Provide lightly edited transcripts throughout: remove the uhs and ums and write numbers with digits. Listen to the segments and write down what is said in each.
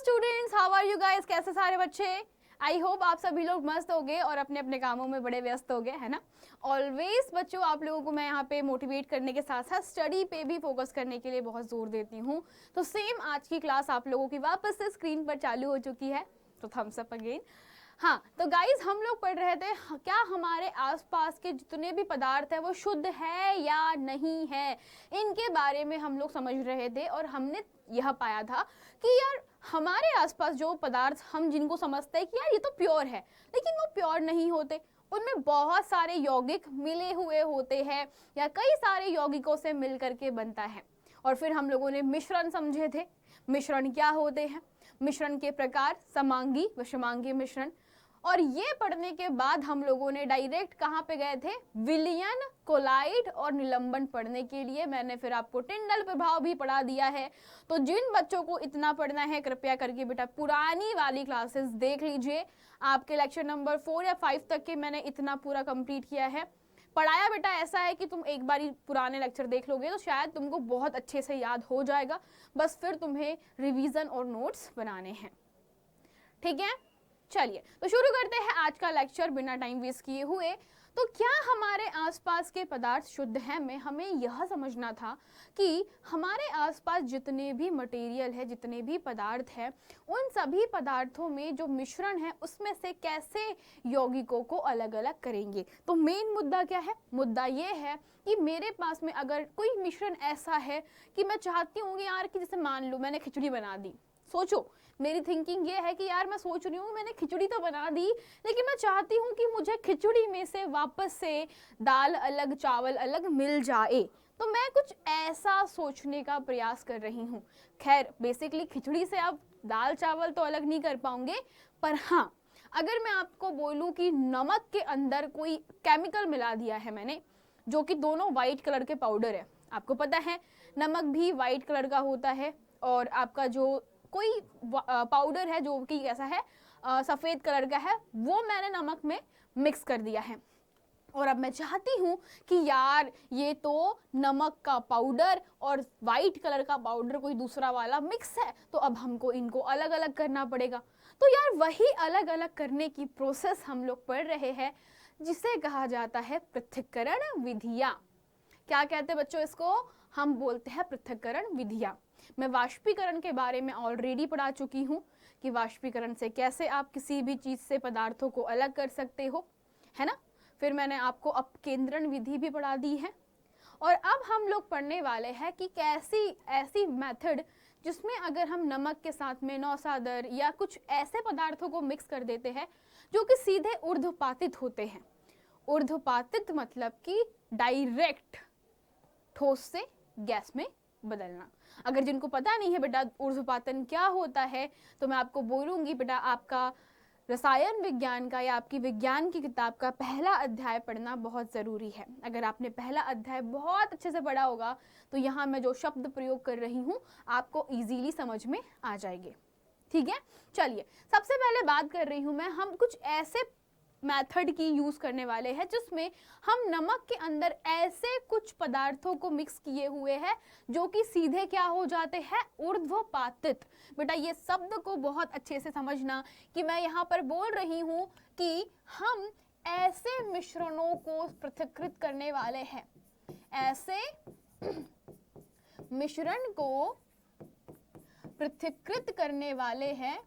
Students, how are you guys? कैसे सारे बच्चे? आई होप आप सभी लोग मस्त होगे और अपने अपने कामों में बड़े व्यस्त होगे, है ना। ऑलवेज बच्चों, आप लोगों को मैं यहाँ पे मोटिवेट करने के साथ साथ स्टडी पे भी फोकस करने के लिए बहुत जोर देती हूँ। तो सेम आज की क्लास आप लोगों की वापस से स्क्रीन पर चालू हो चुकी है, तो थम्स अप अगेन। हाँ, तो गाइज हम लोग पढ़ रहे थे क्या हमारे आसपास के जितने भी पदार्थ है वो शुद्ध है या नहीं है, इनके बारे में हम लोग समझ रहे थे। और हमने यह पाया था कि यार हमारे आसपास जो पदार्थ हम जिनको समझते हैं कि यार ये तो प्योर है, लेकिन वो प्योर नहीं होते। उनमें बहुत सारे यौगिक मिले हुए होते हैं या कई सारे यौगिकों से मिल करके बनता है। और फिर हम लोगों ने मिश्रण समझे थे। मिश्रण क्या होते हैं, मिश्रण के प्रकार, समांगी विषमांगी मिश्रण। और ये पढ़ने के बाद हम लोगों ने डायरेक्ट कहाँ पे गए थे, विलयन, कोलाइड और निलंबन पढ़ने के लिए। मैंने फिर आपको टिंडल प्रभाव भी पढ़ा दिया है। तो जिन बच्चों को इतना पढ़ना है कृपया करके बेटा पुरानी वाली क्लासेस देख लीजिए। आपके लेक्चर नंबर 4 या 5 तक के मैंने इतना पूरा कंप्लीट किया है। पढ़ाया बेटा ऐसा है कि तुम एक बार पुराने लेक्चर देख लोगे तो शायद तुमको बहुत अच्छे से याद हो जाएगा, बस फिर तुम्हें रिवीजन और नोट्स बनाने हैं। ठीक है, चलिए तो शुरू करते हैं आज का लेक्चर बिना टाइम वेस्ट किए हुए। तो क्या हमारे आसपास के पदार्थ शुद्ध हैं? में हमें यह समझना था कि हमारे आसपास जितने भी मटेरियल है, जितने भी पदार्थ हैं, उन सभी पदार्थों में जो मिश्रण है उसमें से कैसे यौगिकों को अलग अलग करेंगे। तो मेन मुद्दा क्या है? मुद्दा ये है कि मेरे पास में अगर कोई मिश्रण ऐसा है कि मैं चाहती हूँ यार कि जैसे मान लो मैंने खिचड़ी बना दी। सोचो, मेरी थिंकिंग ये है कि यार मैं सोच रही हूँ मैंने खिचड़ी तो बना दी, लेकिन मैं चाहती हूँ कि मुझे खिचड़ी में से वापस से दाल अलग चावल अलग मिल जाए। तो मैं कुछ ऐसा सोचने का प्रयास कर रही हूँ। खैर बेसिकली खिचड़ी से आप दाल चावल तो अलग नहीं कर पाओगे, पर हाँ अगर मैं आपको बोलूँ कि नमक के अंदर कोई केमिकल मिला दिया है मैंने, जो कि दोनों वाइट कलर के पाउडर है। आपको पता है नमक भी वाइट कलर का होता है, और आपका जो कोई पाउडर है जो कि कैसा है, सफ़ेद कलर का है, वो मैंने नमक में मिक्स कर दिया है। और अब मैं चाहती हूँ कि यार ये तो नमक का पाउडर और वाइट कलर का पाउडर कोई दूसरा वाला मिक्स है, तो अब हमको इनको अलग अलग करना पड़ेगा। तो यार वही अलग अलग करने की प्रोसेस हम लोग पढ़ रहे हैं, जिसे कहा जाता है पृथक्करण विधियाँ। क्या कहते हैं बच्चों इसको? हम बोलते हैं पृथक्करण विधियाँ। मैं वाष्पीकरण के बारे में ऑलरेडी पढ़ा चुकी हूँ कि वाष्पीकरण से कैसे आप किसी भी चीज़ से पदार्थों को अलग कर सकते हो, है ना। फिर मैंने आपको अपकेंद्रण विधि भी पढ़ा दी है। और अब हम लोग पढ़ने वाले हैं कि कैसी ऐसी मेथड जिसमें अगर हम नमक के साथ में नौसादर या कुछ ऐसे पदार्थों को मिक्स कर देते हैं जो कि सीधे ऊर्ध्वपातित होते हैं। ऊर्ध्वपातित मतलब कि डायरेक्ट ठोस से गैस में बदलना। अगर जिनको पता नहीं है बेटा ऊर्ध्वपातन क्या होता है, तो मैं आपको बोलूंगी बेटा आपका रसायन विज्ञान का या आपकी विज्ञान की किताब का पहला अध्याय पढ़ना बहुत ज़रूरी है। अगर आपने पहला अध्याय बहुत अच्छे से पढ़ा होगा तो यहाँ मैं जो शब्द प्रयोग कर रही हूँ आपको इजीली समझ में आ जाएंगे। ठीक है, चलिए सबसे पहले बात कर रही हूँ मैं, हम कुछ ऐसे मेथड की यूज करने वाले हैं जिसमें हम नमक के अंदर ऐसे कुछ पदार्थों को मिक्स किए हुए हैं जो कि सीधे क्या हो जाते हैं, ऊर्ध्वपातित। बेटा ये शब्द को बहुत अच्छे से समझना कि मैं यहाँ पर बोल रही हूँ कि हम ऐसे मिश्रणों को पृथक्कृत करने वाले हैं, ऐसे मिश्रण को पृथक्कृत करने वाले हैं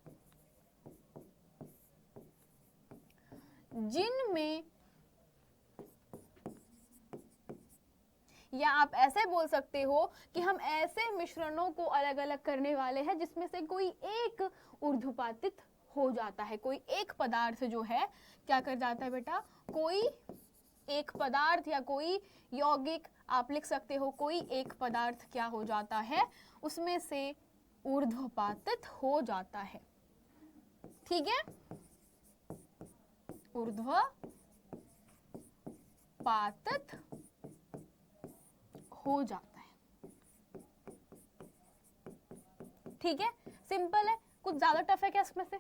जिनमें, या आप ऐसे बोल सकते हो कि हम ऐसे मिश्रणों को अलग अलग करने वाले हैं जिसमें से कोई एक ऊर्ध्वपातित हो जाता है। कोई एक पदार्थ जो है क्या कर जाता है बेटा, कोई एक पदार्थ या कोई यौगिक आप लिख सकते हो, कोई एक पदार्थ क्या हो जाता है, उसमें से ऊर्ध्वपातित हो जाता है। ठीक है, ऊर्ध्वपातित हो जाता है। ठीक है, सिंपल है। कुछ ज्यादा टफ है क्या इसमें से?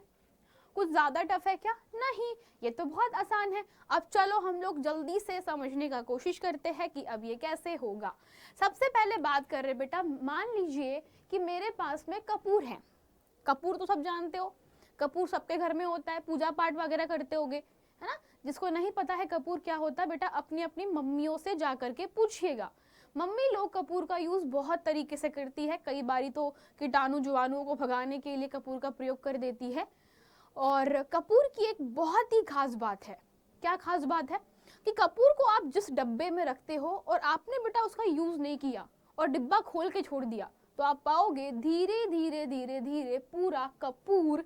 कुछ ज्यादा टफ है क्या? नहीं, ये तो बहुत आसान है। अब चलो हम लोग जल्दी से समझने का कोशिश करते हैं कि अब ये कैसे होगा। सबसे पहले बात कर रहे बेटा, मान लीजिए कि मेरे पास में कपूर है। कपूर तो सब जानते हो, कपूर सबके घर में होता है, पूजा पाठ वगैरह करते होगे, है ना। जिसको नहीं पता है कपूर क्या होता है, बेटा अपनी अपनी मम्मियों से जा करके पूछिएगा। मम्मी लोग कपूर का यूज बहुत तरीके से करती है, कई बारी तो कीटाणु जीवाणुओं को भगाने के लिए कपूर का प्रयोग कर देती है। और कपूर की एक बहुत ही खास बात है, क्या खास बात है कि कपूर को आप जिस डब्बे में रखते हो और आपने बेटा उसका यूज नहीं किया और डिब्बा खोल के छोड़ दिया, तो आप पाओगे धीरे धीरे धीरे धीरे पूरा कपूर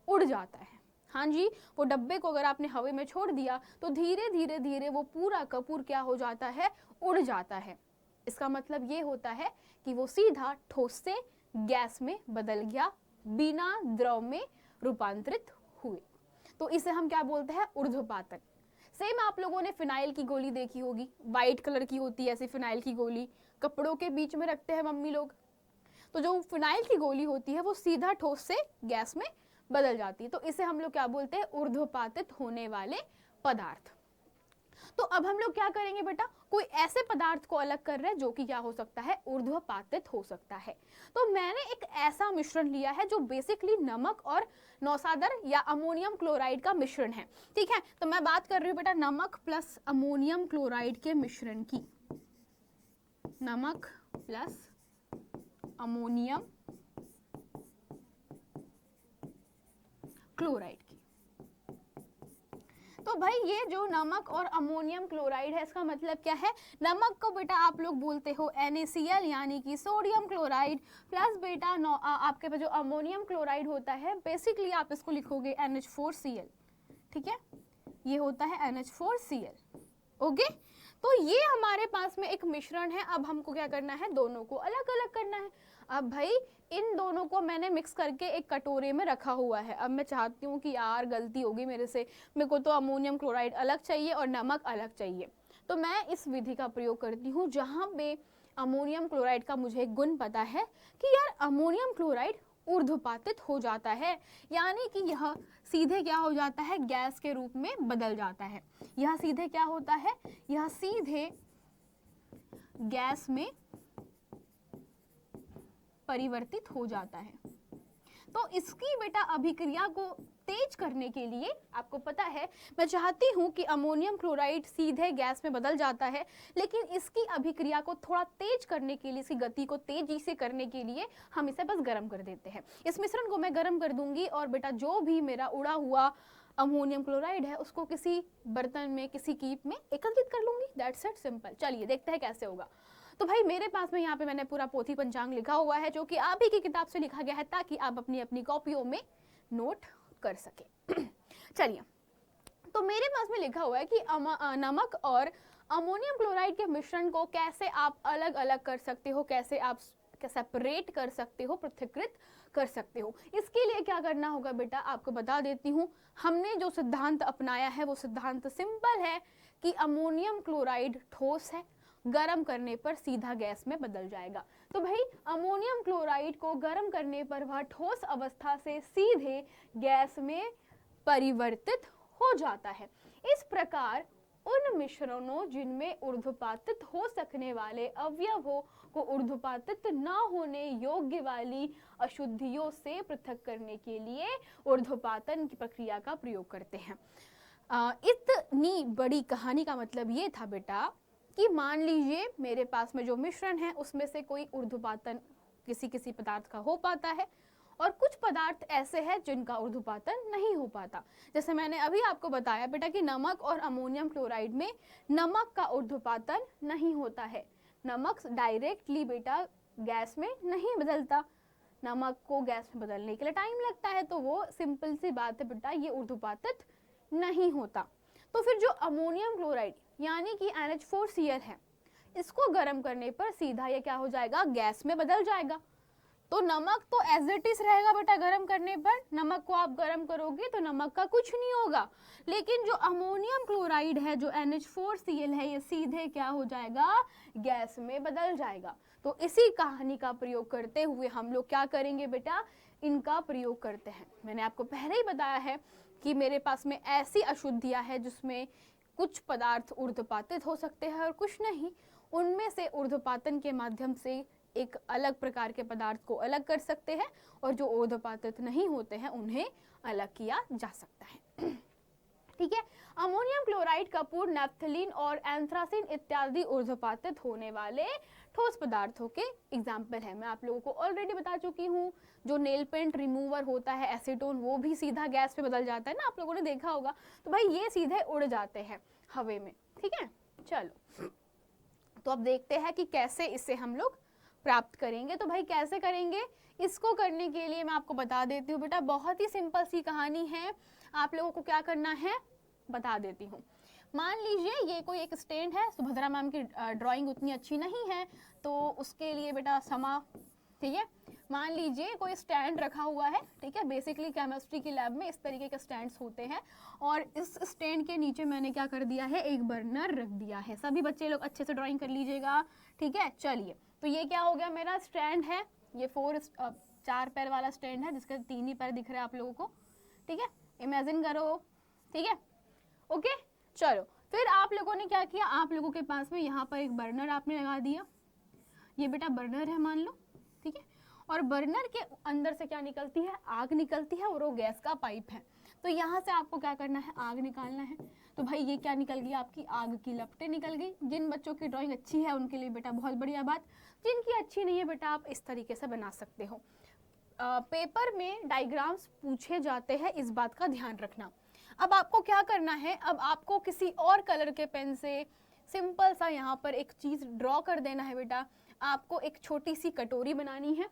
उड़ जाता है। हाँ जी, वो डब्बे को अगर आपने हवा में छोड़ दिया तो धीरे धीरे धीरे वो पूरा कपूर क्या हो जाता है, उड़ जाता है। इसका मतलब ये होता है कि वो सीधा ठोस से गैस में बदल गया, बिना द्रव में रूपांतरित हुए। तो इसे हम क्या बोलते हैं, ऊर्ध्वपातन। सेम आप लोगों ने फिनाइल की गोली देखी होगी, व्हाइट कलर की होती है ऐसी फिनाइल की गोली, कपड़ों के बीच में रखते हैं मम्मी लोग। तो जो फिनाइल की गोली होती है वो सीधा ठोस से गैस में बदल जाती है। तो इसे हम लोग क्या बोलते हैं, ऊर्ध्वपातित होने वाले पदार्थ। तो अब हम लोग क्या करेंगे बेटा, कोई ऐसे पदार्थ को अलग कर रहे हैं जो कि क्या हो सकता है, ऊर्ध्वपातित हो सकता है। तो मैंने एक ऐसा मिश्रण लिया है जो बेसिकली नमक और नौसादर या अमोनियम क्लोराइड का मिश्रण है, ठीक है। तो मैं बात कर रही हूँ बेटा नमक प्लस अमोनियम क्लोराइड के मिश्रण की, नमक प्लस अमोनियम क्लोराइड की। तो भाई ये जो नमक और अमोनियम क्लोराइड है, इसका मतलब क्या है, नमक को बेटा आप लोग बोलते हो NaCl यानी कि सोडियम क्लोराइड, प्लस बेटा आपके पास जो अमोनियम क्लोराइड होता है बेसिकली आप इसको लिखोगे NH4Cl, ठीक है, ये होता है NH4Cl, ओके। तो ये हमारे पास में एक मिश्रण है। अब हमको क्या करना है, दोनों को अलग अलग करना है। अब भाई इन दोनों को मैंने मिक्स करके एक कटोरे में रखा हुआ है। अब मैं चाहती हूँ कि यार गलती होगी मेरे से, मेरे को तो अमोनियम क्लोराइड अलग चाहिए और नमक अलग चाहिए। तो मैं इस विधि का प्रयोग करती हूँ जहाँ पे अमोनियम क्लोराइड का मुझे एक गुण पता है कि यार अमोनियम क्लोराइड ऊर्ध्वपातित हो जाता है, यानी कि यह सीधे क्या हो जाता है, गैस के रूप में बदल जाता है। यह सीधे क्या होता है, यह सीधे गैस में परिवर्तित हो जाता है। तो इसकी बेटा अभिक्रिया को तेज करने के लिए आपको पता है, मैं चाहती हूं कि अमोनियम क्लोराइड सीधे गैस में बदल जाता है, लेकिन इसकी अभिक्रिया को थोड़ा तेज करने के लिए, इसकी गति को तेजी से करने के लिए हम इसे बस गर्म कर देते हैं। इस मिश्रण को मैं गर्म कर दूंगी और बेटा जो भी मेरा उड़ा हुआ अमोनियम क्लोराइड है उसको किसी बर्तन में, किसी कीप में एकत्रित कर लूंगी। That's it, simple. चलिए देखते हैं कैसे होगा। तो भाई मेरे पास में यहाँ पे मैंने पूरा पोथी पंचांग लिखा हुआ है जो कि आप ही की किताब से लिखा गया है ताकि आप अपनी अपनी कॉपियों में नोट कर सके। चलिए, तो मेरे पास में लिखा हुआ है कि नमक और अमोनियम क्लोराइड के मिश्रण को कैसे आप अलग अलग कर सकते हो, कैसे आप सेपरेट कर सकते हो, पृथक्कृत कर सकते हो। इसके लिए क्या करना होगा बेटा, आपको बता देती हूँ। हमने जो सिद्धांत अपनाया है वो सिद्धांत सिंपल है कि अमोनियम क्लोराइड ठोस है, गर्म करने पर सीधा गैस में बदल जाएगा। तो भाई अमोनियम क्लोराइड को गर्म करने पर वह ठोस अवस्था से सीधे गैस में परिवर्तित हो जाता है। इस प्रकार उन मिश्रणों जिनमें ऊर्ध्वपातित हो सकने वाले अवयवों को ऊर्ध्वपातित न होने योग्य वाली अशुद्धियों से पृथक करने के लिए ऊर्ध्वपातन की प्रक्रिया का प्रयोग करते हैं। इतनी बड़ी कहानी का मतलब ये था बेटा कि मान लीजिए मेरे पास में जो मिश्रण है उसमें से कोई ऊर्ध्वपातन किसी किसी पदार्थ का हो पाता है और कुछ पदार्थ ऐसे हैं जिनका ऊर्ध्वपातन नहीं हो पाता। जैसे मैंने अभी आपको बताया बेटा कि नमक और अमोनियम क्लोराइड में नमक का ऊर्ध्वपातन नहीं होता है। नमक डायरेक्टली बेटा गैस में नहीं बदलता, नमक को गैस में बदलने के लिए टाइम लगता है, तो वो सिंपल सी बात है बेटा, ये ऊर्ध्वपातित नहीं होता। तो फिर जो अमोनियम क्लोराइड यानी कि NH4Cl है, इसको गर्म करने पर सीधा ये क्या हो जाएगा, गैस में बदल जाएगा। तो नमक तो एज इट इज रहेगा बेटा, गर्म करने पर नमक को आप गर्म करोगे तो नमक का कुछ नहीं होगा, लेकिन जो अमोनियम क्लोराइड है जो NH4Cl है, ये सीधे क्या हो जाएगा, गैस में बदल जाएगा। तो इसी कहानी का प्रयोग करते हुए हम लोग क्या करेंगे बेटा, इनका प्रयोग करते हैं। मैंने आपको पहले ही बताया है कि मेरे पास में ऐसी अशुद्धियां हैं जिसमें कुछ पदार्थ ऊर्ध्वपातित हो सकते हैं और कुछ नहीं। उनमें से ऊर्ध्वपातन के माध्यम से एक अलग प्रकार के पदार्थ को अलग कर सकते हैं और जो ऊर्ध्वपातित नहीं होते हैं उन्हें अलग किया जा सकता है। ठीक है, अमोनियम क्लोराइड कपूर, नैप्थलीन और एंथ्रासिन इत्यादि ऊर्ध्वपातित होने वाले ठोस पदार्थों के एग्जाम्पल है। मैं आप लोगों को ऑलरेडी बता चुकी हूँ, जो नेल पेंट रिमूवर होता है एसीटोन, वो भी सीधा गैस पे बदल जाता है ना, आप लोगों ने देखा होगा। तो भाई ये सीधे उड़ जाते हैं हवा में। ठीक है, चलो तो अब देखते हैं कि कैसे इसे हम लोग प्राप्त करेंगे। तो भाई कैसे करेंगे, इसको करने के लिए मैं आपको बता देती हूँ बेटा, बहुत ही सिंपल सी कहानी है। आप लोगों को क्या करना है बता देती हूँ। मान लीजिए ये कोई एक स्टैंड है, सुभद्रा मैम की ड्राइंग उतनी अच्छी नहीं है तो उसके लिए बेटा समा, ठीक है, मान लीजिए कोई स्टैंड रखा हुआ है। ठीक है, बेसिकली केमिस्ट्री की लैब में इस तरीके के स्टैंड्स होते हैं और इस स्टैंड के नीचे मैंने क्या कर दिया है, एक बर्नर रख दिया है। सभी बच्चे लोग अच्छे से ड्राइंग कर लीजिएगा। ठीक है, चलिए तो ये क्या हो गया, मेरा स्टैंड है, ये 4 पैर वाला स्टैंड है जिसके 3 ही पैर दिख रहे हैं आप लोगों को। ठीक है, इमेजिन करो। ठीक है, ओके, चलो फिर आप लोगों ने क्या किया, आप लोगों के पास में यहाँ पर एक बर्नर आपने लगा दिया। ये बेटा बर्नर है मान लो। ठीक है, और बर्नर के अंदर से क्या निकलती है, आग निकलती है और वो गैस का पाइप है। तो यहाँ से आपको क्या करना है, आग निकालना है। तो भाई ये क्या निकल गई, आपकी आग की लपटें निकल गई। जिन बच्चों की ड्राइंग अच्छी है उनके लिए बेटा बहुत बढ़िया बात, जिनकी अच्छी नहीं है बेटा आप इस तरीके से बना सकते हो। पेपर में डायग्राम्स पूछे जाते हैं, इस बात का ध्यान रखना। अब आपको क्या करना है, अब आपको किसी और कलर के पेन से सिंपल सा यहाँ पर एक चीज ड्रॉ कर देना है बेटा। आपको एक छोटी सी कटोरी बनानी है।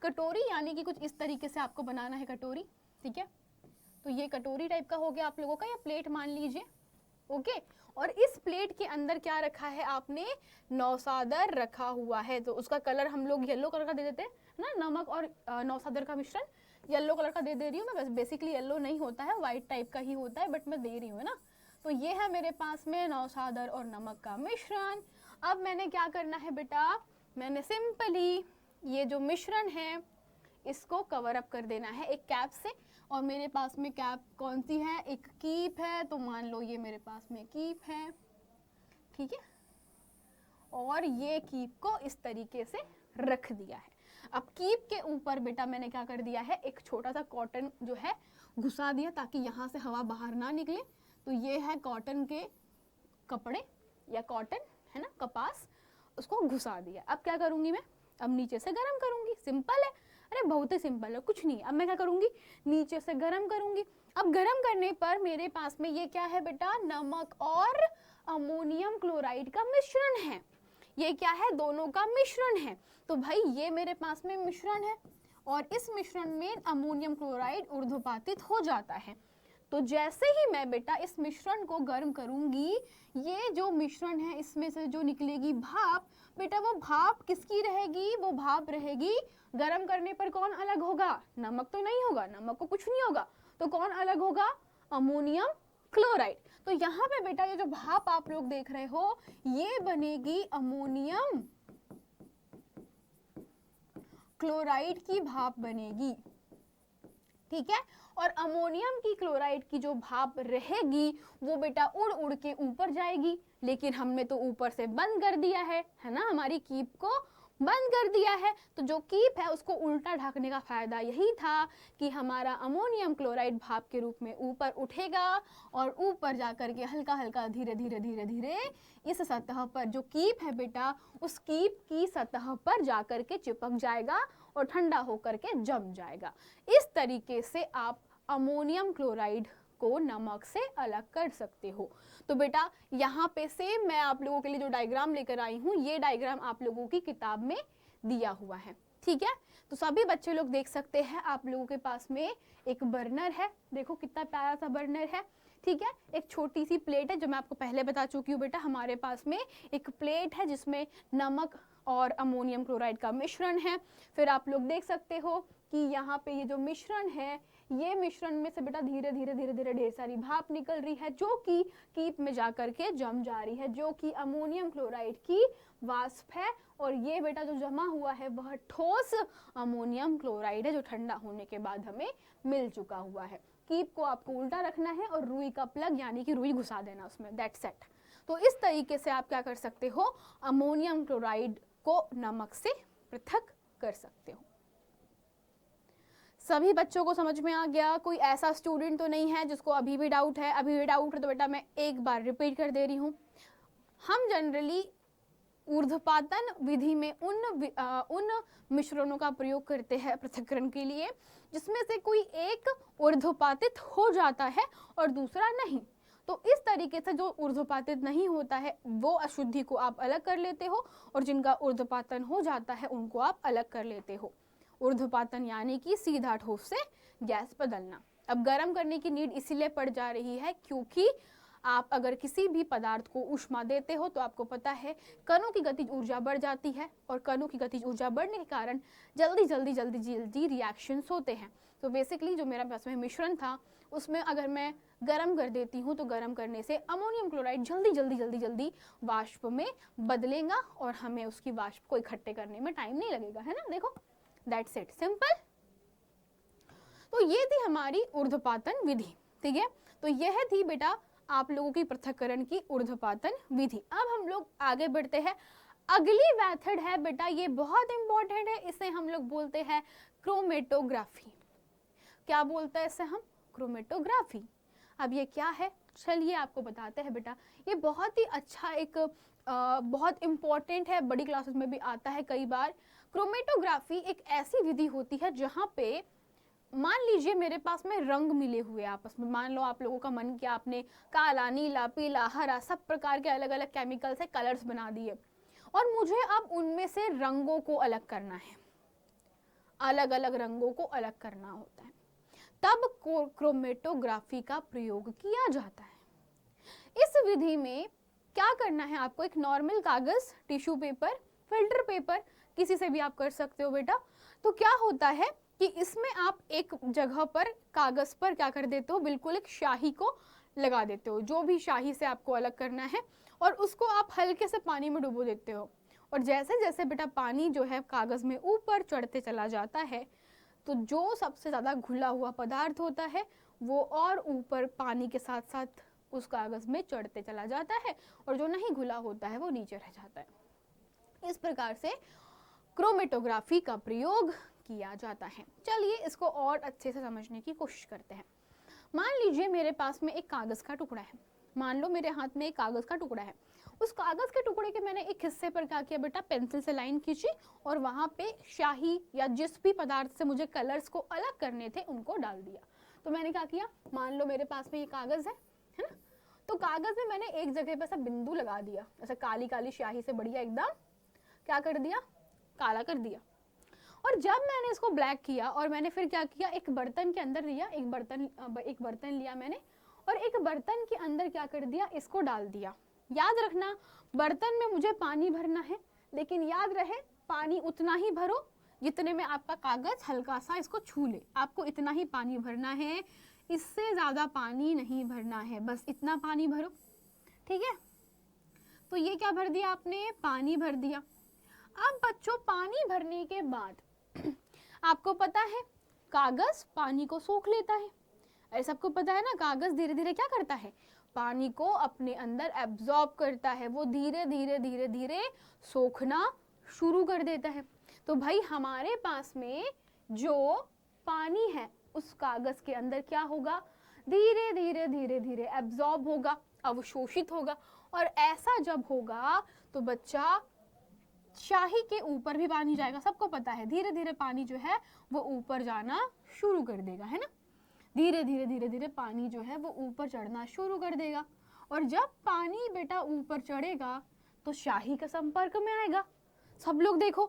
कटोरी यानी कि कुछ इस तरीके से आपको बनाना है कटोरी। ठीक है, तो ये कटोरी टाइप का हो गया आप लोगों का, या प्लेट मान लीजिए। ओके, और इस प्लेट के अंदर क्या रखा है आपने, नौसादर रखा हुआ है। तो उसका कलर हम लोग येलो कलर का दे देते हैं ना, नमक और नौसादर का मिश्रण येलो कलर का दे रही हूँ मैं। बस बेसिकली येलो नहीं होता है, व्हाइट टाइप का ही होता है, बट मैं दे रही हूँ ना। तो ये है मेरे पास में नौसादर और नमक का मिश्रण। अब मैंने क्या करना है बेटा, मैंने सिंपली ये जो मिश्रण है इसको कवर अप कर देना है एक कैप से। और मेरे पास में कैप कौन सी है, एक कीप है। तो मान लो ये मेरे पास में कीप है। ठीक है, और ये कीप को इस तरीके से रख दिया है। अब कीप के ऊपर बेटा मैंने क्या कर दिया है, एक छोटा सा कॉटन जो है घुसा दिया ताकि यहाँ से हवा बाहर ना निकले। तो ये है कॉटन के कपड़े या कॉटन है ना, कपास, उसको घुसा दिया। अब क्या करूंगी मैं, अब नीचे से गर्म करूंगी। सिंपल है, अरे बहुत ही सिंपल है, कुछ नहीं। अब मैं क्या करूंगी, नीचे से गर्म करूंगी। अब गर्म करने पर मेरे पास में ये क्या है बेटा, नमक और अमोनियम क्लोराइड का मिश्रण है। ये क्या है, दोनों का मिश्रण है। तो भाई ये मेरे पास में मिश्रण है और इस मिश्रण में अमोनियम क्लोराइड ऊर्ध्वपातित हो जाता है। तो जैसे ही मैं बेटा इस मिश्रण को गर्म करूंगी, ये जो मिश्रण है इसमें से जो निकलेगी भाप, बेटा वो भाप किसकी रहेगी, वो भाप रहेगी गर्म करने पर कौन अलग होगा, नमक तो नहीं होगा, नमक को कुछ नहीं होगा, तो कौन अलग होगा, अमोनियम क्लोराइड। तो यहाँ पे बेटा ये जो भाप आप लोग देख रहे हो ये बनेगी अमोनियम क्लोराइड की भाप बनेगी। ठीक है, और अमोनियम की क्लोराइड की जो भाप रहेगी वो बेटा उड़ उड़ के ऊपर जाएगी। लेकिन हमने तो ऊपर से बंद कर दिया है ना, हमारी कीप को बंद कर दिया है। तो जो कीप है उसको उल्टा ढकने का फायदा यही था कि हमारा अमोनियम क्लोराइड भाप के रूप में ऊपर उठेगा और ऊपर जाकर के हल्का हल्का धीरे धीरे धीरे धीरे इस सतह पर जो कीप है बेटा, उस कीप की सतह पर जाकर के चिपक जाएगा और ठंडा होकर के जम जाएगा। इस तरीके से आप अमोनियम क्लोराइड को नमक से अलग कर सकते हो। तो बेटा यहाँ पे से मैं आप लोगों के लिए जो डायग्राम लेकर आई हूँ, ये डायग्राम आप लोगों की किताब में दिया हुआ है। ठीक है, तो सभी बच्चे लोग देख सकते हैं, आप लोगों के पास में एक बर्नर है, देखो कितना प्यारा सा बर्नर है। ठीक है, एक छोटी सी प्लेट है जो मैं आपको पहले बता चुकी हूँ बेटा, हमारे पास में एक प्लेट है जिसमें नमक और अमोनियम क्लोराइड का मिश्रण है। फिर आप लोग देख सकते हो कि यहाँ पे ये जो मिश्रण है, ये मिश्रण में से बेटा धीरे धीरे धीरे धीरे ढेर सारी भाप निकल रही है जो कि कीप में जाकर के जम जा रही है, जो कि अमोनियम क्लोराइड की वाष्प है। और ये बेटा जो जमा हुआ है वह ठोस अमोनियम क्लोराइड है जो ठंडा होने के बाद हमें मिल चुका हुआ है। कीप को आपको उल्टा रखना है और रुई का प्लग यानी कि रुई घुसा देना उसमें, दैट्स इट। तो इस तरीके से आप क्या कर सकते हो, अमोनियम क्लोराइड को नमक से पृथक कर सकते हो। सभी बच्चों को समझ में आ गया? कोई ऐसा स्टूडेंट तो नहीं है जिसको अभी भी डाउट है? अभी भी डाउट है तो बेटा मैं एक बार रिपीट कर दे रही हूँ। हम जनरली ऊर्ध्वपातन विधि में उन मिश्रणों का प्रयोग करते हैं पृथक्करण के लिए जिसमें से कोई एक ऊर्ध्वपातित हो जाता है और दूसरा नहीं। तो इस तरीके से जो ऊर्ध्वपातित नहीं होता है वो अशुद्धि को आप अलग कर लेते हो और जिनका ऊर्ध्वपातन हो जाता है उनको आप अलग कर लेते हो। ऊर्ध्वपातन यानी कि सीधा ठोस से गैस बदलना। अब गर्म करने की नीड इसीलिए पड़ जा रही है क्योंकि आप अगर किसी भी पदार्थ को ऊष्मा देते हो तो आपको पता है कणों की गतिज ऊर्जा बढ़ जाती है और कणों की गतिज ऊर्जा बढ़ने के कारण जल्दी जल्दी जल्दी जल्दी रिएक्शंस होते हैं। तो बेसिकली जो मेरा पास में मिश्रण था उसमें अगर मैं गर्म कर देती हूँ तो गर्म करने से अमोनियम क्लोराइड जल्दी जल्दी जल्दी जल्दी वाष्प में बदलेगा और हमें उसकी वाष्प को इकट्ठे करने में टाइम नहीं लगेगा, है ना। देखो दैट्स इट, सिंपल। तो ये थी हमारी ऊर्ध्वपातन विधि, ठीक है। तो यह थी बेटा आप लोगों की पृथक्करण की ऊर्ध्वपातन विधि। अब हम लोग आगे बढ़ते हैं। अगली मेथड है बेटा, ये बहुत इंपॉर्टेंट है, इसे हम लोग बोलते हैं क्रोमेटोग्राफी। क्या बोलते हैं इसे हम? क्रोमेटोग्राफी। अब ये क्या है चलिए आपको बताते हैं बेटा। ये बहुत ही अच्छा एक बहुत इंपॉर्टेंट है, बड़ी क्लासेस में भी आता है कई बार। क्रोमेटोग्राफी एक ऐसी विधि होती है जहाँ पे मान लीजिए मेरे पास में रंग मिले हुए आपस में, मान लो आप लोगों का मन किया आपने काला, नीला, पीला, हरा सब प्रकार के अलग अलग केमिकल से कलर्स बना दिए और मुझे अब उनमें से रंगों को अलग करना है, अलग अलग रंगों को अलग करना होता है, तब क्रोमेटोग्राफी का प्रयोग किया जाता है। इस विधि में क्या करना है आपको? एक नॉर्मल कागज, टिश्यू पेपर, फिल्टर पेपर, किसी से भी आप कर सकते हो बेटा। तो क्या होता है कि इसमें आप एक जगह पर कागज पर क्या कर देते हो, बिल्कुल एक स्याही को लगा देते हो, जो भी स्याही से आपको अलग करना है, और उसको आप हल्के से पानी में डुबो देते हो। और जैसे जैसे बेटा पानी जो है कागज में ऊपर चढ़ते चला जाता है तो जो सबसे ज्यादा घुला हुआ पदार्थ होता है वो और ऊपर पानी के साथ साथ उस कागज में चढ़ते चला जाता है और जो नहीं घुला होता है वो नीचे रह जाता है। इस प्रकार से क्रोमेटोग्राफी का प्रयोग किया जाता है। चलिए इसको और अच्छे से समझने की कोशिश करते हैं। मान लीजिए मेरे पास में एक कागज का टुकड़ा है, मान लो मेरे हाथ में एक कागज का टुकड़ा है। उस कागज के टुकड़े के मैंने एक हिस्से पर क्या किया बेटा, पेंसिल से लाइन खींची और वहां पे स्याही या जिस भी पदार्थ से मुझे कलर्स को अलग करने थे उनको डाल दिया। तो मैंने क्या किया, मान लो मेरे पास में ये कागज है ना, तो कागज में मैंने एक जगह पर ऐसा बिंदु लगा दिया, ऐसा काली काली स्याही से बढ़िया एकदम क्या कर दिया, काला कर दिया। और जब मैंने इसको ब्लैक किया और मैंने फिर क्या किया, एक बर्तन के अंदर लिया, एक बर्तन लिया मैंने और एक बर्तन के अंदर क्या कर दिया, इसको डाल दिया। याद रखना बर्तन में मुझे पानी भरना है, लेकिन याद रहे पानी उतना ही भरो जितने में आपका कागज हल्का सा इसको छू ले। आपको इतना ही पानी भरना है, इससे ज्यादा पानी नहीं भरना है, बस इतना पानी भरो, ठीक है। तो ये क्या भर दिया आपने, पानी भर दिया। अब बच्चों पानी भरने के बाद आपको पता है कागज पानी को सोख लेता है, अरे सबको पता है ना, कागज धीरे धीरे क्या करता है, पानी को अपने अंदर एब्जॉर्ब करता है, वो धीरे धीरे धीरे धीरे सोखना शुरू कर देता है। तो भाई हमारे पास में जो पानी है उस कागज के अंदर क्या होगा, धीरे धीरे धीरे धीरे एब्जॉर्ब होगा, अवशोषित होगा। और ऐसा जब होगा तो बच्चा स्याही के ऊपर भी पानी जाएगा, सबको पता है धीरे धीरे पानी जो है वो ऊपर जाना शुरू कर देगा, है ना। धीरे धीरे धीरे धीरे पानी जो है वो ऊपर चढ़ना शुरू कर देगा और जब पानी बेटा ऊपर चढ़ेगा तो स्याही के संपर्क में आएगा। सब लोग देखो,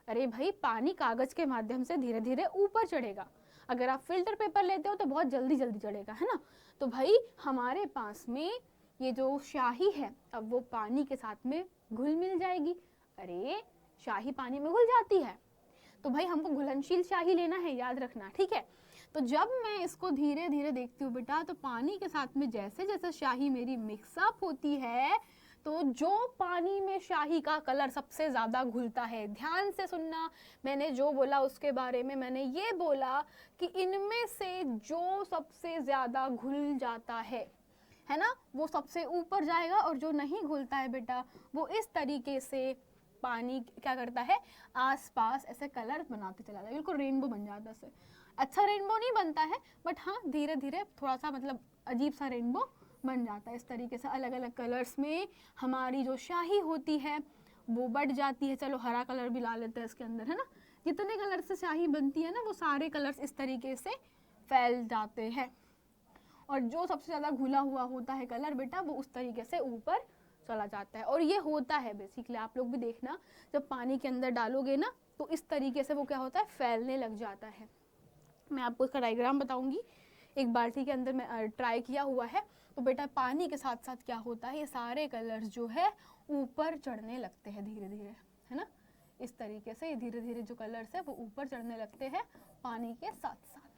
अरे भाई पानी कागज के माध्यम से धीरे धीरे ऊपर चढ़ेगा, अगर आप फिल्टर पेपर लेते हो तो बहुत जल्दी जल्दी चढ़ेगा, है ना। तो भाई हमारे पास में ये जो स्याही है अब वो पानी के साथ में घुल मिल जाएगी। अरे स्याही पानी में घुल जाती है तो भाई हमको घुलनशील स्याही लेना है, याद रखना, ठीक है। तो जब मैं इसको धीरे धीरे देखती हूँ बेटा तो पानी के साथ में जैसे जैसे स्याही मेरी मिक्सअप होती है तो जो पानी में स्याही का कलर सबसे ज्यादा घुलता है, ध्यान से सुनना मैंने जो बोला उसके बारे में, मैंने ये बोला कि इनमें से जो सबसे ज्यादा घुल जाता है ना, वो सबसे ऊपर जाएगा और जो नहीं घुलता है बेटा वो इस तरीके से पानी क्या करता है, आसपास ऐसे कलर बनाते चला जाता है, बिल्कुल रेनबो बन जाता है। इससे अच्छा रेनबो नहीं बनता है, बट हाँ धीरे धीरे थोड़ा सा मतलब अजीब सा रेनबो बन जाता है। इस तरीके से अलग अलग कलर्स में हमारी जो स्याही होती है वो बढ़ जाती है। चलो हरा कलर भी ला लेते हैं इसके अंदर, है ना। जितने कलर से स्याही बनती है ना, वो सारे कलर्स इस तरीके से फैल जाते हैं। और जो सबसे ज़्यादा घुला हुआ होता है कलर बेटा, वो उस तरीके से ऊपर चला जाता है। और ये होता है बेसिकली, आप लोग भी देखना, जब पानी के अंदर डालोगे ना तो इस तरीके से वो क्या होता है, फैलने लग जाता है। मैं आपको इसका डायग्राम बताऊंगी। एक बाल्टी के अंदर मैं ट्राई किया हुआ है, तो बेटा पानी के साथ साथ क्या होता है, ये सारे कलर्स जो है ऊपर चढ़ने लगते हैं धीरे धीरे, है ना। इस तरीके से धीरे धीरे जो कलर्स है वो ऊपर चढ़ने लगते हैं पानी के साथ साथ,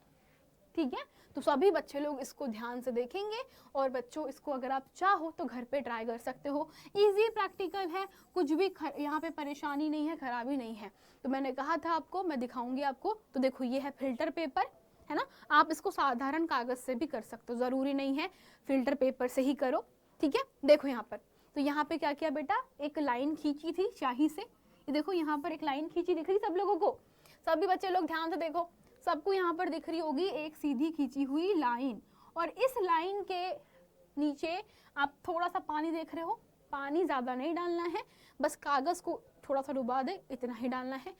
ठीक है। तो सभी बच्चे लोग इसको ध्यान से देखेंगे, और बच्चों इसको अगर आप चाहो तो घर पे ट्राई कर सकते हो। इजी प्रैक्टिकल है, कुछ भी यहाँ पे परेशानी नहीं है, खराबी नहीं है। तो मैंने कहा था आपको, मैं दिखाऊंगी आपको। तो देखो ये है फिल्टर पेपर, है ना। आप इसको साधारण कागज से भी कर सकते हो, जरूरी नहीं है फिल्टर पेपर से ही करो, ठीक है। देखो यहाँ पर, तो यहाँ पे क्या किया बेटा, एक लाइन खींची थी स्याही से। ये देखो यहाँ पर एक लाइन खींची, दिख रही सब लोगों को, सभी बच्चे लोग ध्यान से देखो, सबको यहाँ पर दिख रही होगी एक सीधी खींची हुई लाइन। और इस लाइन के नीचे आप थोड़ा सा पानी देख रहे हो, पानी ज़्यादा नहीं डालना है, बस कागज़ को थोड़ा सा डुबा दे, इतना ही डालना है।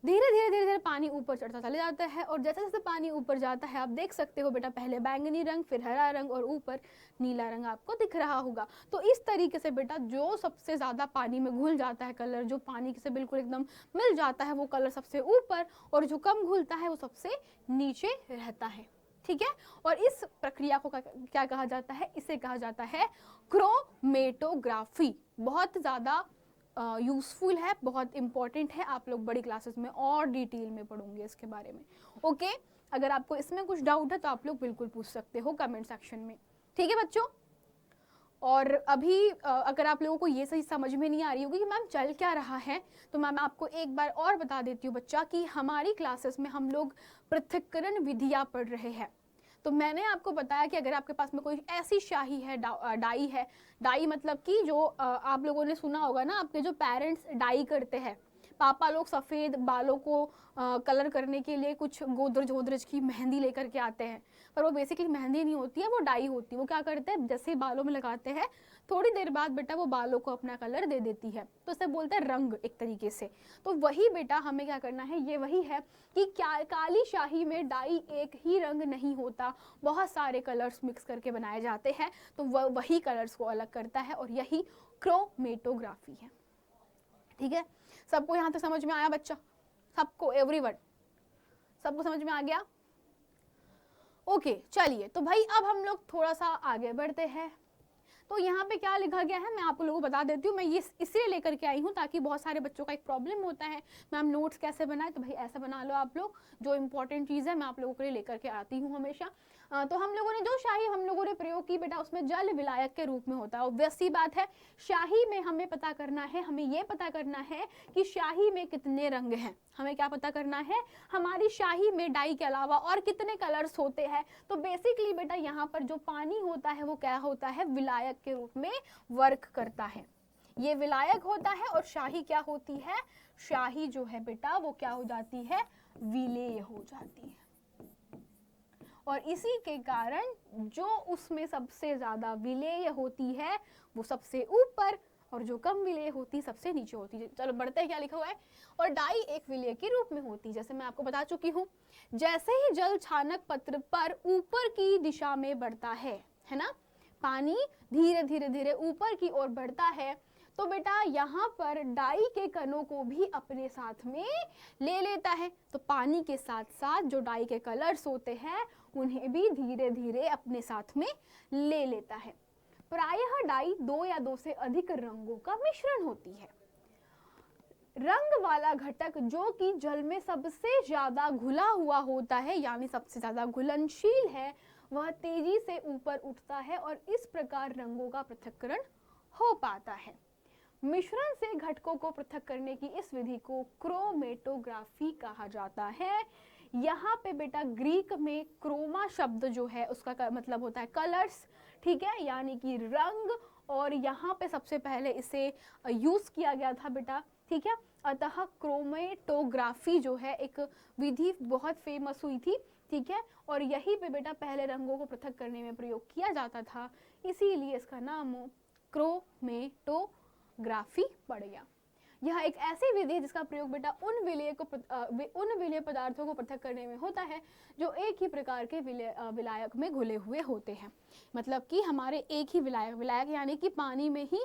धीरे धीरे धीरे धीरे पानी ऊपर चढ़ता चले जाता है, और जैसे जैसे पानी ऊपर जाता है आप देख सकते हो बेटा, पहले बैंगनी रंग, फिर हरा रंग, और ऊपर नीला रंग आपको दिख रहा होगा। तो इस तरीके से बेटा जो सबसे ज़्यादा पानी में घुल जाता है कलर, जो पानी से बिल्कुल एकदम मिल जाता है, वो कलर सबसे ऊपर, और जो कम घुलता है वो सबसे नीचे रहता है, ठीक है। और इस प्रक्रिया को क्या कहा जाता है, इसे कहा जाता है क्रोमेटोग्राफी। बहुत ज़्यादा यूजफुल है, बहुत इंपॉर्टेंट है, आप लोग बड़ी क्लासेस में और डिटेल में पढ़ोगे इसके बारे में, ओके। अगर आपको इसमें कुछ डाउट है तो आप लोग बिल्कुल पूछ सकते हो कमेंट सेक्शन में, ठीक है बच्चों। और अभी अगर आप लोगों को ये सही समझ में नहीं आ रही होगी कि मैम चल क्या रहा है, तो मैम आपको एक बार और बता देती हूँ बच्चा, कि हमारी क्लासेस में हम लोग पृथक्करण विधियाँ पढ़ रहे हैं। तो मैंने आपको बताया कि अगर आपके पास में कोई ऐसी स्याही है, डाई है, डाई मतलब कि जो आप लोगों ने सुना होगा ना, आपके जो पेरेंट्स डाई करते हैं, पापा लोग सफ़ेद बालों को कलर करने के लिए कुछ गोदरेज वोदरेज की मेहंदी लेकर के आते हैं, पर वो बेसिकली मेहंदी नहीं होती है, वो डाई होती है। वो क्या करते हैं, जैसे बालों में लगाते हैं, थोड़ी देर बाद बेटा वो बालों को अपना कलर दे देती है, तो इसे बोलते हैं रंग एक तरीके से। तो वही बेटा हमें क्या करना है, ये वही है कि क्या काली शाही में डाई एक ही रंग नहीं होता, बहुत सारे कलर्स मिक्स करके बनाए जाते हैं, तो वही कलर्स को अलग करता है, और यही क्रोमेटोग्राफी है, ठीक है। सबको यहाँ तक समझ में आया बच्चा, सबको, एवरीवन, सबको समझ में आ गया, ओके। चलिए तो भाई अब हम लोग थोड़ा सा आगे बढ़ते हैं। तो यहाँ पे क्या लिखा गया है मैं आप लोगों को बता देती हूँ। मैं ये इसलिए लेकर के आई हूँ ताकि बहुत सारे बच्चों का एक प्रॉब्लम होता है, मैम नोट्स कैसे बनाए, तो भाई ऐसा बना लो आप लोग, जो इंपॉर्टेंट चीज़ है मैं आप लोगों के लिए लेकर के आती हूँ हमेशा। तो हम लोगों ने जो शाही हम लोगों ने प्रयोग की बेटा, उसमें जल विलायक के रूप में होता है। ऑब्वियस सी बात है, शाही में हमें पता करना है, हमें ये पता करना है कि शाही में कितने रंग हैं। हमें क्या पता करना है, हमारी शाही में डाई के अलावा और कितने कलर्स होते हैं। तो बेसिकली बेटा यहाँ पर जो पानी होता है वो क्या होता है, विलायक के रूप में वर्क करता है। ये विलायक होता है, और शाही क्या होती है, शाही जो है बेटा वो क्या हो जाती है, विलेय हो जाती है। और इसी के कारण जो उसमें सबसे ज्यादा विलेय होती है वो सबसे ऊपर, और जो कम विलेय होती है सबसे नीचे होती है। चलो बढ़ते हैं, क्या लिखा हुआ है। और डाई एक विलेय के रूप में होती है, जैसे मैं आपको बता चुकी हूँ। जैसे ही जल छानक पत्र पर ऊपर की दिशा में बढ़ता है ना, पानी धीरे धीरे धीरे ऊपर की ओर बढ़ता है, तो बेटा यहाँ पर डाई के कणों को भी अपने साथ में ले लेता है। तो पानी के साथ साथ जो डाई के कलर्स होते हैं उन्हें भी धीरे धीरे अपने साथ में ले लेता है। प्रायः डाई 2 या 2 से अधिक रंगों का मिश्रण होती है। रंग वाला घटक जो कि जल में सबसे ज्यादा घुला हुआ होता है, यानी सबसे ज्यादा घुलनशील है, वह तेजी से ऊपर उठता है, और इस प्रकार रंगों का पृथक्करण हो पाता है। मिश्रण से घटकों को पृथक करने की इस विधि को क्रोमेटोग्राफी कहा जाता है। यहाँ पे बेटा ग्रीक में क्रोमा शब्द जो है उसका मतलब होता है कलर्स, ठीक है, यानी कि रंग। और यहाँ पे सबसे पहले इसे यूज किया गया था बेटा ठीक है। अतः क्रोमेटोग्राफी जो है एक विधि बहुत फेमस हुई थी, ठीक है, और यही पे बेटा पहले रंगों को पृथक करने में प्रयोग किया जाता था, इसीलिए इसका नाम क्रोमेटोग्राफी पड़ गया। यह एक ऐसी विधि है जिसका प्रयोग बेटा उन विलेय पदार्थों को पृथक करने में होता है जो एक ही प्रकार के विलायक में घुले हुए होते हैं। मतलब कि हमारे एक ही विलायक यानी कि पानी में ही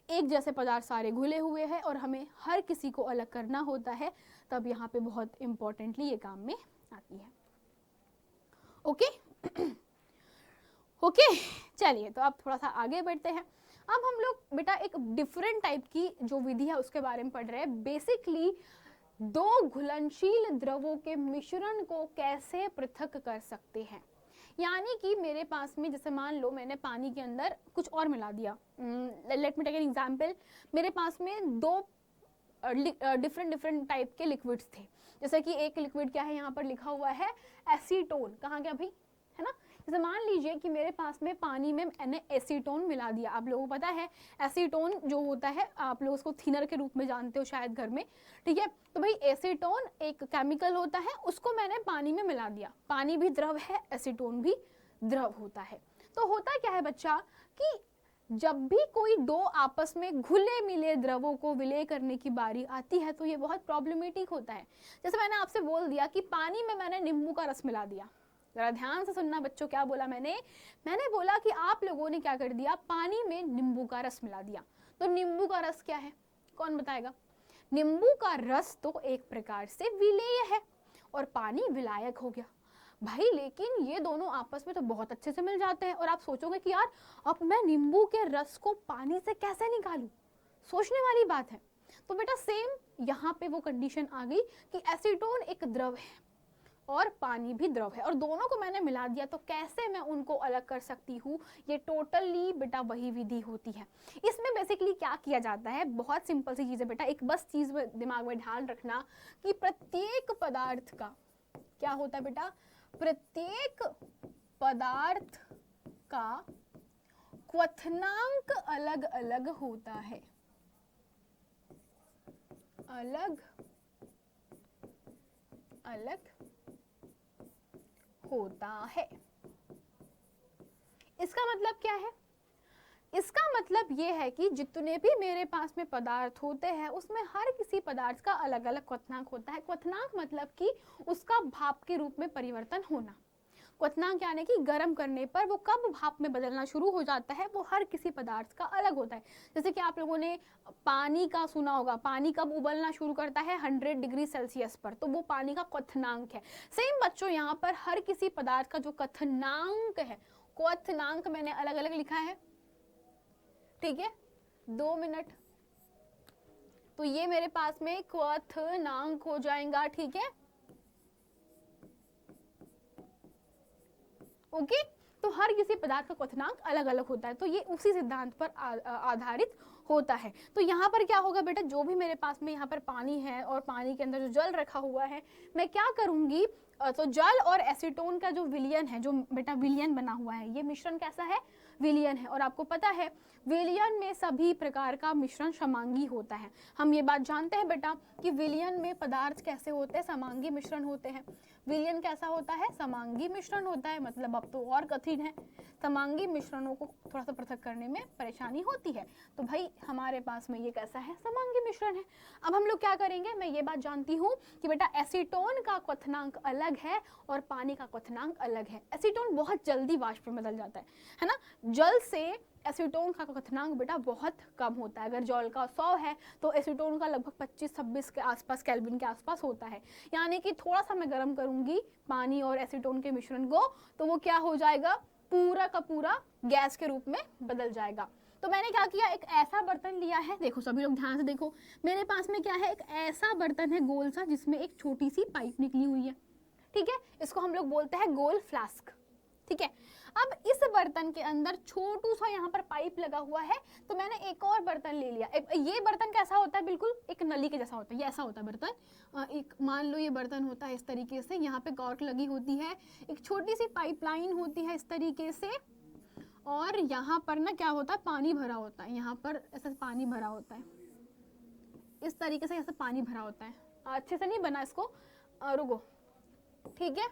एक जैसे पदार्थ सारे घुले हुए हैं और हमें हर किसी को अलग करना होता है, तब यहाँ पे बहुत इंपॉर्टेंटली ये काम में आती है। ओके ओके, चलिए तो अब थोड़ा सा आगे बढ़ते हैं। अब हम लोग बेटा एक डिफरेंट टाइप की जो विधि है उसके बारे में पढ़ रहे हैं। बेसिकली दो घुलनशील द्रवों के मिश्रण को कैसे पृथक कर सकते हैं। यानी कि मेरे पास में जैसे मान लो मैंने पानी के अंदर कुछ और मिला दिया, let me take an example. मेरे पास में दो डिफरेंट टाइप के लिक्विड्स थे। जैसे कि एक लिक्विड क्या है, यहाँ पर लिखा हुआ है एसीटोन, कहाँ गया भाई, है ना। जैसे मान लीजिए कि मेरे पास में पानी में मैंने एसीटोन मिला दिया। आप लोगों को पता है एसीटोन जो होता है, आप लोग उसको थिनर के रूप में जानते हो शायद घर में, ठीक है। तो भाई एसीटोन एक केमिकल होता है, उसको मैंने पानी में मिला दिया। पानी भी द्रव है, एसीटोन भी द्रव होता है। तो होता क्या है बच्चा कि जब भी कोई दो आपस में घुले मिले द्रवों को विलय करने की बारी आती है तो ये बहुत प्रॉब्लमेटिक होता है। जैसे मैंने आपसे बोल दिया कि पानी में मैंने नींबू का रस मिला दिया। जरा ध्यान से सुनना बच्चों, क्या बोला मैंने बोला कि आप लोगों ने क्या कर दिया, पानी में नींबू का रस मिला दिया। तो नींबू का रस क्या है, कौन बताएगा। नींबू का रस तो एक प्रकार से विलेय है और पानी विलायक हो गया भाई। लेकिन ये दोनों आपस में तो बहुत अच्छे से मिल जाते हैं। और आप सोचोगे कि यार अब मैं नींबू के रस को पानी से कैसे निकालूं, सोचने वाली बात है। तो बेटा सेम यहाँ पे वो कंडीशन आ गई कि एसीटोन एक द्रव है और पानी भी द्रव है और दोनों को मैंने मिला दिया, तो कैसे मैं उनको अलग कर सकती हूँ। ये टोटली बेटा वही विधि होती है। इसमें बेसिकली क्या किया जाता है, बहुत सिंपल सी चीज़ है बेटा। एक बस चीज़ दिमाग में ध्यान रखना कि प्रत्येक पदार्थ का क्या होता है बेटा, प्रत्येक पदार्थ का क्वथनांक अलग अलग होता है, अलग अलग होता है। इसका मतलब क्या है, इसका मतलब ये है कि जितने भी मेरे पास में पदार्थ होते हैं उसमें हर किसी पदार्थ का अलग अलग क्वथनांक होता है। क्वथनांक मतलब कि उसका भाप के रूप में परिवर्तन होना। क्वथनांक यानी कि गर्म करने पर वो कब भाप में बदलना शुरू हो जाता है, वो हर किसी पदार्थ का अलग होता है। जैसे कि आप लोगों ने पानी का सुना होगा, पानी कब उबलना शुरू करता है 100 डिग्री सेल्सियस पर, तो वो पानी का क्वथनांक है। सेम बच्चों यहाँ पर हर किसी पदार्थ का जो क्वथनांक है, क्वथनांक मैंने अलग अलग लिखा है, ठीक है, 2 मिनट। तो ये मेरे पास में क्वथनांक हो जाएगा, ठीक है, ओके। तो हर किसी पदार्थ का क्वथनांक अलग अलग होता है, तो ये उसी सिद्धांत पर आधारित होता है। तो यहाँ पर क्या होगा बेटा, जो भी मेरे पास में यहाँ पर पानी है और पानी के अंदर जो जल रखा हुआ है, मैं क्या करूंगी, तो जल और एसीटोन का जो विलयन है, जो बेटा विलयन बना हुआ है, ये मिश्रण कैसा है, विलयन है। और आपको पता है विलयन में सभी प्रकार का मिश्रण समांगी होता है। हम ये बात जानते हैं बेटा कि विलयन में पदार्थ कैसे होते हैं, समांगी मिश्रण होते हैं। विलयन कैसा होता है, समांगी मिश्रण होता है। मतलब अब तो और कठिन है, समांगी मिश्रणों को थोड़ा सा पृथक करने में परेशानी होती है। तो भाई हमारे पास में ये कैसा है, समांगी मिश्रण है। अब हम लोग क्या करेंगे, मैं ये बात जानती हूँ कि बेटा एसीटोन का क्वथनांक अलग है और पानी का क्वथनांक अलग है। एसीटोन बहुत जल्दी वाष्प में बदल जाता है ना। जल से एसीटोन का क्वथनांक बेटा बहुत कम होता है। अगर जल का 100 है तो एसीटोन का लगभग 25-26 के आसपास, केल्विन के आसपास होता है। यानी कि थोड़ा सा मैं गर्म करूंगी पानी और एसीटोन के मिश्रण को, तो वो क्या हो जाएगा, पूरा का पूरा गैस के रूप में बदल जाएगा। तो मैंने क्या किया, एक ऐसा बर्तन लिया है, देखो सभी लोग ध्यान से देखो, मेरे पास में क्या है, एक ऐसा बर्तन है गोल सा जिसमें एक छोटी सी पाइप निकली हुई है, ठीक है। इसको हम लोग बोलते हैं गोल फ्लास्क, ठीक है। अब इस बर्तन के अंदर छोटू सा यहाँ पर पाइप लगा हुआ है, तो मैंने एक और बर्तन ले लिया। ये बर्तन कैसा होता है, बिल्कुल एक नली के जैसा होता है, ये ऐसा होता है बर्तन। एक मान लो ये बर्तन होता है इस तरीके से, यहाँ पे कॉर्क लगी होती है, एक छोटी सी पाइपलाइन होती है इस तरीके से, और यहाँ पर ना क्या होता है, पानी भरा होता है, यहाँ पर ऐसा पानी भरा होता है, इस तरीके से ऐसे पानी भरा होता है, अच्छे से नहीं बना इसको, रुको, ठीक है।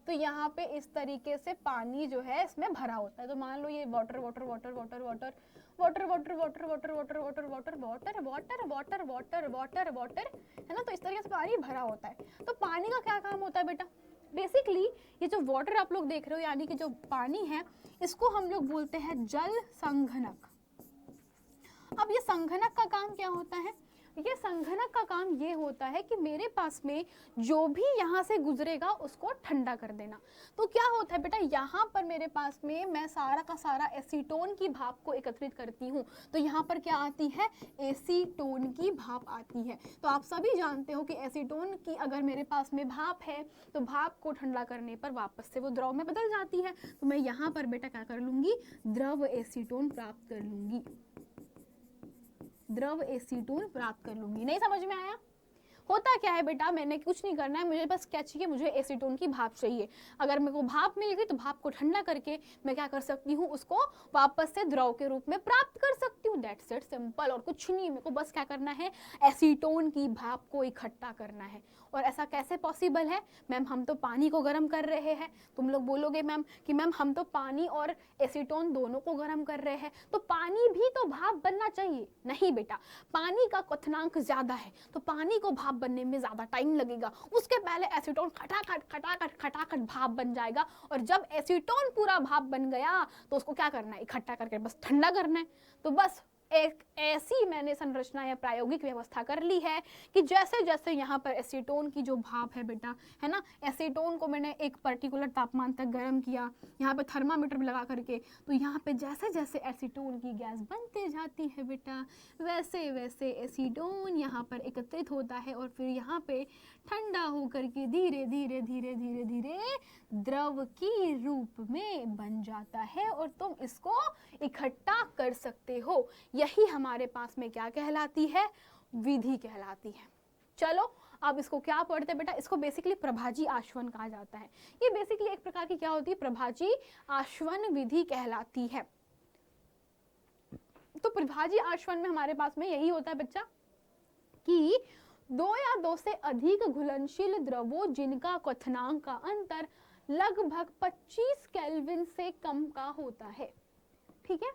तो यहाँ पे इस तरीके से पानी जो है इसमें भरा होता है। तो मान लो ये water water water water water water water water water water water water water water water water water water, है ना। तो इस तरीके से पानी भरा होता है। तो पानी का क्या काम होता है बेटा, बेसिकली ये जो वाटर आप लोग देख रहे हो, यानी कि जो पानी है, इसको हम लोग बोलते हैं जल संघनक। अब ये संघनक का काम क्या होता है, ये संघनक का काम ये होता है कि मेरे पास में जो भी यहाँ से गुजरेगा उसको ठंडा कर देना। तो क्या होता है बेटा, यहाँ पर मेरे पास में मैं सारा का सारा एसीटोन की भाप को एकत्रित करती हूँ। तो यहाँ पर क्या आती है, एसीटोन की भाप आती है। तो आप सभी जानते हो कि एसीटोन की अगर मेरे पास में भाप है तो भाप को ठंडा करने पर वापस से वो द्रव में बदल जाती है। तो मैं यहाँ पर बेटा क्या कर लूंगी, द्रव एसीटोन प्राप्त कर लूंगी, द्रव एसीटोन प्राप्त कर लूंगी। नहीं समझ में आया? होता क्या है बेटा, मैंने कुछ नहीं करना है, मुझे बस क्या चाहिए, मुझे एसीटोन की भाप चाहिए। अगर मेरे को भाप मिल गई तो भाप को ठंडा करके मैं क्या कर सकती हूँ, उसको वापस से द्रव के रूप में प्राप्त कर सकती हूँ। That's it, simple. और कुछ नहीं, मेरे को बस क्या करना है, एसीटोन की भाप को इकट्ठा करना है। और ऐसा कैसे पॉसिबल है मैम, हम तो पानी को गर्म कर रहे हैं। तुम लोग बोलोगे मैम कि मैम हम तो पानी और एसीटोन दोनों को गर्म कर रहे हैं, तो पानी भी तो भाप बनना चाहिए। नहीं बेटा, पानी का क्वथनांक ज्यादा है तो पानी को भाप बनने में ज्यादा टाइम लगेगा। उसके पहले एसीटोन खटाखट खटाखट खटाखट भाप बन जाएगा। और जब एसीटोन पूरा भाप बन गया तो उसको क्या करना है, इकट्ठा करके बस ठंडा करना है। तो बस एक ऐसी मैंने संरचना या प्रायोगिक व्यवस्था कर ली है कि जैसे जैसे यहाँ पर एसीटोन की जो भाप है बेटा, है ना, एसीटोन को मैंने एक पर्टिकुलर तापमान तक गर्म किया, यहाँ पे थर्मामीटर लगा करके। तो यहाँ पे जैसे जैसे एसीटोन की गैस बनते जाती है बेटा, वैसे वैसे एसीटोन यहाँ पर एकत्रित होता है और फिर यहाँ पे ठंडा होकर के धीरे धीरे धीरे धीरे धीरे द्रव की रूप में बन जाता है और तुम इसको इकट्ठा कर सकते हो। यही हमारे पास में क्या कहलाती है, विधि कहलाती है। चलो अब इसको क्या पढ़ते हैं बेटा, इसको बेसिकली प्रभाजी आश्वन कहा जाता है। ये बेसिकली एक प्रकार की क्या होती है, प्रभाजी आश्वन विधि कहलाती है। तो प्रभाजी आश्वन में हमारे पास में यही होता है बच्चा कि 2 या 2 से अधिक घुलनशील द्रवों जिनका क्वथनांक का अंतर लगभग 25 केल्विन से कम का होता है, ठीक है,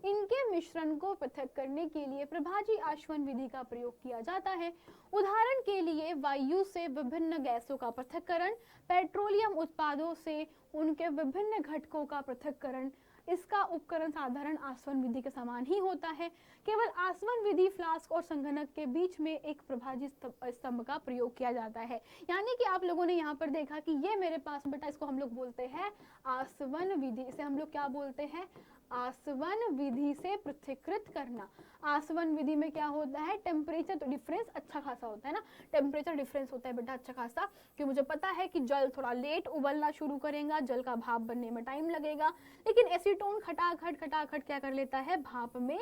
इनके मिश्रण को पृथक करने के लिए प्रभाजी आश्वन विधि का प्रयोग किया जाता है। उदाहरण के लिए वायु से विभिन्न गैसों का पृथक्करण, पेट्रोलियम उत्पादों से उनके विभिन्न घटकों का पृथक्करण। इसका उपकरण साधारण आसवन विधि के समान ही होता है। केवल आसवन विधि फ्लास्क और संघनक के बीच में एक प्रभाजी स्तंभ का प्रयोग किया जाता है। यानी कि आप लोगों ने यहाँ पर देखा कि ये मेरे पास बेटा, इसको हम लोग बोलते हैं आसवन विधि। इसे हम लोग क्या बोलते हैं, आसवन विधि से पृथक्कृत करना। आसवन विधि में क्या होता है, टेम्परेचर डिफरेंस अच्छा खासा होता है ना, टेम्परेचर डिफरेंस होता है बेटा अच्छा खासा, कि मुझे पता है कि जल थोड़ा लेट उबलना शुरू करेगा, जल का भाप बनने में टाइम लगेगा, लेकिन एसीटोन खटाखट खटाखट क्या कर लेता है, भाप में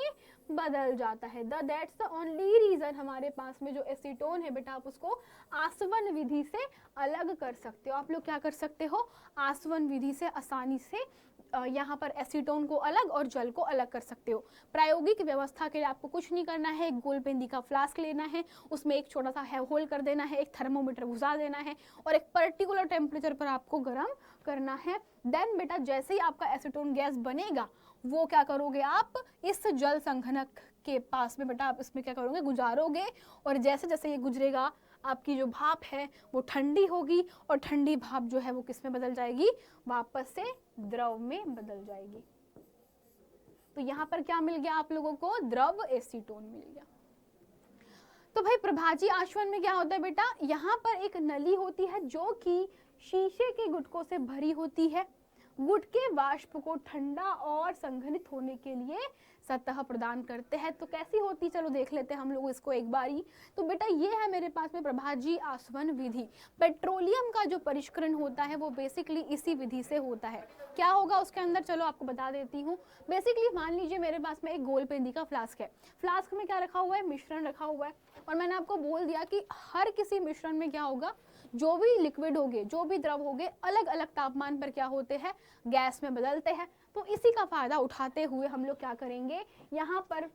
बदल जाता है। दैट्स द ओनली रीजन हमारे पास में जो एसीटोन है बेटा, आप उसको आसवन विधि से अलग कर सकते हो। आप लोग क्या कर सकते हो, आसवन विधि से आसानी से यहाँ पर एसीटोन को अलग और जल को अलग कर सकते हो। प्रायोगिक व्यवस्था के लिए आपको कुछ नहीं करना है, एक गोल पेंदी का फ्लास्क लेना है, उसमें एक छोटा सा होल कर देना है, एक थर्मोमीटर घुसा देना है और एक पर्टिकुलर टेम्परेचर पर आपको गर्म करना है। देन बेटा जैसे ही आपका एसीटोन गैस बनेगा, वो क्या करोगे आप, इस जल संघनक के पास में बेटा आप इसमें क्या करोगे, गुजारोगे, और जैसे जैसे ये गुजरेगा आपकी जो भाप है वो ठंडी होगी और ठंडी भाप जो है वो किस में बदल जाएगी, वापस से द्रव में बदल जाएगी। तो यहाँ पर क्या मिल गया आप लोगों को, द्रव एसीटोन मिल गया। तो भाई प्रभाजी आश्वन में क्या होता है बेटा, यहाँ पर एक नली होती है जो कि शीशे के गुटकों से भरी होती है। गुटके वाष्प को ठंडा और संघनित होने के लिए सतह प्रदान करते हैं। तो कैसी होती, चलो देख लेते हैं हम लोग इसको एक बारी। तो बेटा ये है मेरे पास में प्रभाजी आसवन विधि। पेट्रोलियम का जो परिष्करण होता है वो बेसिकली इसी विधि से होता है। क्या होगा उसके अंदर, चलो आपको बता देती हूँ। बेसिकली मान लीजिए मेरे पास में एक गोल पेंदी का फ्लास्क है, फ्लास्क में क्या रखा हुआ है, मिश्रण रखा हुआ है, और मैंने आपको बोल दिया कि हर किसी मिश्रण में क्या होगा, जो भी लिक्विड होंगे, जो भी द्रव होंगे, अलग अलग तापमान पर क्या होते हैं, गैस में बदलते हैं। तो इसी का फायदा उठाते हुए हम लोग क्या करेंगे, यहाँ पर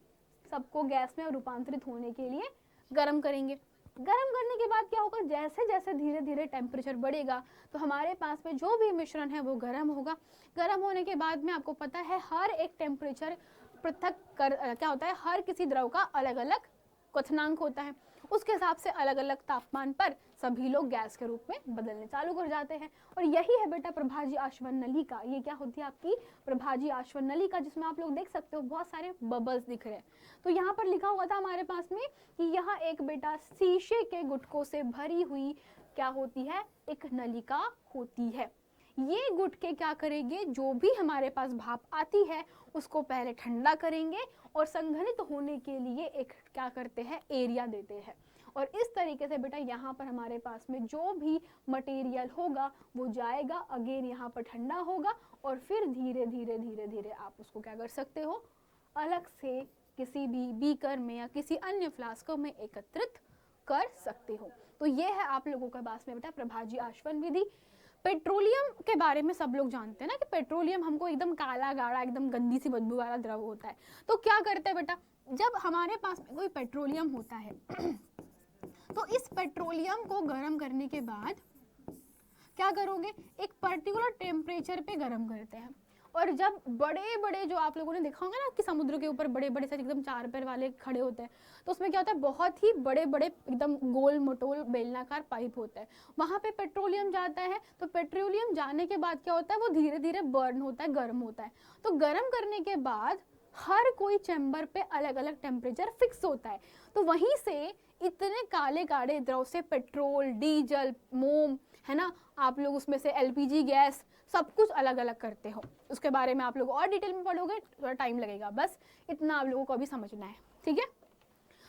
सबको गैस में रूपांतरित होने के लिए गर्म करेंगे। गर्म करने के बाद क्या होगा, जैसे जैसे धीरे धीरे टेम्परेचर बढ़ेगा तो हमारे पास में जो भी मिश्रण है वो गर्म होगा। गर्म होने के बाद में आपको पता है हर एक टेम्परेचर पृथक क्या होता है, हर किसी द्रव का अलग अलग क्वथनांक होता है, उसके हिसाब से अलग अलग तापमान पर सभी लोग गैस के रूप में बदलने चालू कर जाते हैं। और यही है बेटा प्रभाजी आश्वन नलिका। ये क्या होती है आपकी प्रभाजी आश्वन नलिका, जिसमें आप लोग देख सकते हो बहुत सारे बबल्स दिख रहे हैं। तो यहाँ पर लिखा हुआ था हमारे पास में कि यह एक बेटा शीशे के गुटकों से भरी हुई क्या होती है, एक नलिका होती है। ये गुटके क्या करेंगे, जो भी हमारे पास भाप आती है उसको पहले ठंडा करेंगे और संघनित होने के लिए एक क्या करते हैं, एरिया देते हैं। और इस तरीके से बेटा यहाँ पर हमारे पास में जो भी मटेरियल होगा वो जाएगा, अगेन यहाँ पर ठंडा होगा और फिर धीरे धीरे धीरे धीरे आप उसको क्या कर सकते हो, अलग से किसी भी बीकर में या किसी अन्य फ्लास्कों में एकत्रित कर सकते हो। तो ये है आप लोगों के पास में बेटा प्रभाजी आश्वन विधि। पेट्रोलियम के बारे में सब लोग जानते हैं ना कि पेट्रोलियम हमको एकदम काला गाढ़ा एकदम गंदी सी बदबू वाला द्रव होता है। तो क्या करते हैं बेटा, जब हमारे पास में कोई पेट्रोलियम होता है तो इस पेट्रोलियम को गर्म करने के बाद क्या करोगे, एक पर्टिकुलर टेम्परेचर पे गर्म करते हैं। और जब बड़े बड़े जो आप लोगों ने देखा होगा ना कि समुद्र के ऊपर बड़े बड़े से एकदम 4 पैर वाले खड़े होते हैं, तो उसमें क्या होता है, बहुत ही बड़े बड़े एकदम गोल मटोल बेलनाकार पाइप होता है, वहां पे पेट्रोलियम जाता है। तो पेट्रोलियम जाने के बाद क्या होता है, वो धीरे धीरे बर्न होता है, गर्म होता है। तो गर्म करने के बाद हर कोई चैम्बर पे अलग अलग टेम्परेचर फिक्स होता है। तो वहीं से इतने काले काले द्रव से पेट्रोल, डीजल, मोम, है ना, आप लोग उसमें से एलपीजी गैस सब कुछ अलग अलग करते हो। उसके बारे में आप लोग और डिटेल में पढ़ोगे, थोड़ा टाइम लगेगा, बस इतना आप लोगों को अभी समझना है, ठीक है।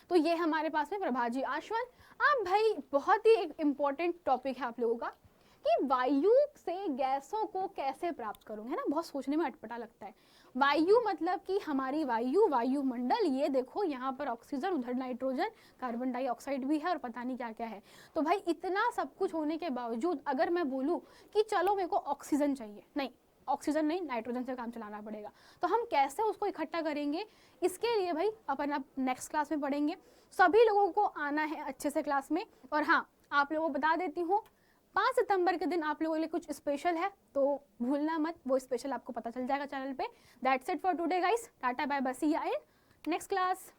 तो ये हमारे पास में प्रभाजी आश्वन। अब भाई बहुत ही एक इम्पॉर्टेंट टॉपिक है आप लोगों का कि वायु से गैसों को कैसे प्राप्त करूंगे, है ना, बहुत सोचने में अटपटा लगता है। वायु मतलब कि हमारी वायुमंडल, ये देखो यहाँ पर ऑक्सीजन, उधर नाइट्रोजन, कार्बन डाइऑक्साइड भी है और पता नहीं क्या क्या है। तो भाई इतना सब कुछ होने के बावजूद अगर मैं बोलूँ कि चलो मेरे को ऑक्सीजन चाहिए, नहीं ऑक्सीजन नहीं, नाइट्रोजन से काम चलाना पड़ेगा, तो हम कैसे उसको इकट्ठा करेंगे, इसके लिए भाई अपन अब नेक्स्ट क्लास में पढ़ेंगे। सभी लोगों को आना है अच्छे से क्लास में। और हाँ, आप लोगों को बता देती हूँ 5 सितंबर के दिन आप लोगों के लिए कुछ स्पेशल है, तो भूलना मत, वो स्पेशल आपको पता चल जाएगा चैनल पे। That's it for today guys, tata bye bye, see you in next class.